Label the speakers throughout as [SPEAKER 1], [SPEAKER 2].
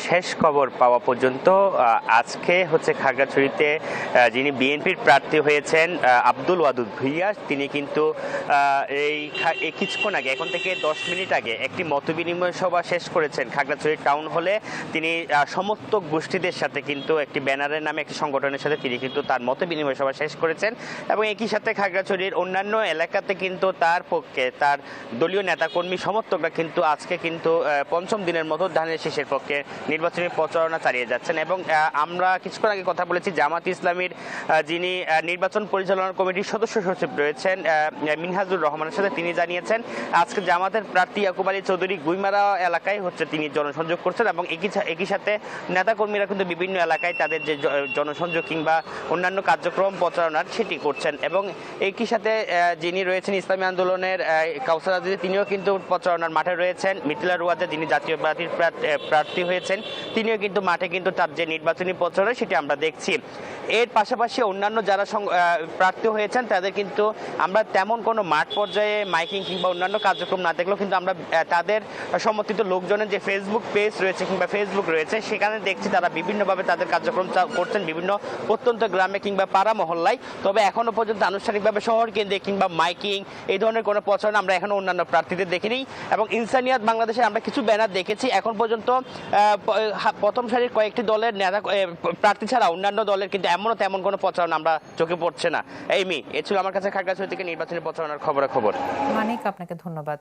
[SPEAKER 1] শেষ খবর পাওয়া পর্যন্ত আজকে হচ্ছে খাগড়াছড়িতে যিনি বিএনপির প্রার্থী হয়েছেন আব্দুল ওয়াদুদ ভূঁইয়া, তিনি কিন্তু এই কিছুক্ষণ আগে, এখন থেকে 10 মিনিট আগে একটি মতবিনিময় সভা শেষ করেছেন খাগড়াছড়ি টাউন হলে। তিনি সমর্থক গোষ্ঠীদের সাথে কিন্তু একটি ব্যানারের নামে একটি সংগঠনের সাথে তিনি কিন্তু তার মতবিনিময় সভা শেষ করেছেন এবং একই সাথে খাগড়াছড়ির অন্যান্য এলাকাতে কিন্তু তার পক্ষে তার দলীয় নেতাকর্মী সমর্থকরা কিন্তু আজকে কিন্তু পঞ্চম দিনের মতো ধানের শীষের পক্ষে নির্বাচনী প্রচারণা চালিয়ে যাচ্ছেন। এবং আমরা কিছুক্ষণ আগে কথা বলেছি জামাত ইসলামীর যিনি নির্বাচন পরিচালনা কমিটির সদস্য সচিব রয়েছেন মিনহাজুর রহমানের সাথে, তিনি জানিয়েছেন আজকে জামাতের প্রার্থী ইয়াকুব আলী চৌধুরী গুইমারা এলাকায় হচ্ছে তিনি জনসংযোগ করছেন এবং একই সাথে নেতাকর্মীরা কিন্তু বিভিন্ন এলাকায় তাদের যে জনসংযোগ কিংবা অন্যান্য কার্যক্রম প্রচারণার সেটি করছেন। এবং একই সাথে যিনি রয়েছেন ইসলামী আন্দোলনের কাউসার আজিজ, তিনিও কিন্তু প্রচারণার মাঠে রয়েছেন। মিথিলা রুয়াজা যিনি জাতীয় পার্টির প্রার্থী হয়েছেন, তিনিও কিন্তু মাঠে কিন্তু তার যে নির্বাচনী প্রচারণা সেটি আমরা দেখছি। এর পাশাপাশি অন্যান্য যারা প্রার্থী হয়েছেন তাদের কিন্তু আমরা তেমন কোনো মাঠ পর্যায়ে মাইকিং কিংবা অন্যান্য কার্যক্রম না দেখলেও কিন্তু আমরা তাদের সমর্থিত লোকজনের যে ফেসবুক পেজ রয়েছে কিংবা ফেসবুক রয়েছে সেখানে দেখছি তারা বিভিন্নভাবে তাদের কার্যক্রম করছেন বিভিন্ন প্রত্যন্ত গ্রামে কিংবা পাড়া মহল্লায়। তবে এখনো পর্যন্ত আনুষ্ঠানিকভাবে শহর কেন্দ্রে কিংবা মাইকিং এই ধরনের কোনো প্রচারণা আমরা এখনো অন্যান্য প্রার্থীদের দেখিনি। এবং ইনসানিয়াত বাংলাদেশে আমরা কিছু ব্যানার দেখেছি, এখন পর্যন্ত প্রথম সারির কয়েকটি দলের নেতা প্রার্থী ছাড়া অন্যান্য দলের কিন্তু এমনও তেমন কোনো প্রচারণা আমরা চোখে পড়ছে না। এ ছিল আমার কাছে খাগড়াছড়ি থেকে নির্বাচনী প্রচারণার খবর।
[SPEAKER 2] মানিক, আপনাকে ধন্যবাদ।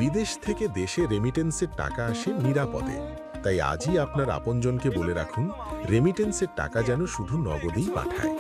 [SPEAKER 3] বিদেশ থেকে দেশে রেমিটেন্সের টাকা আসে নিরাপদে, তাই আজই আপনার আপনজনকে বলে রাখুন রেমিটেন্সের টাকা যেন শুধু নগদেই পাঠায়।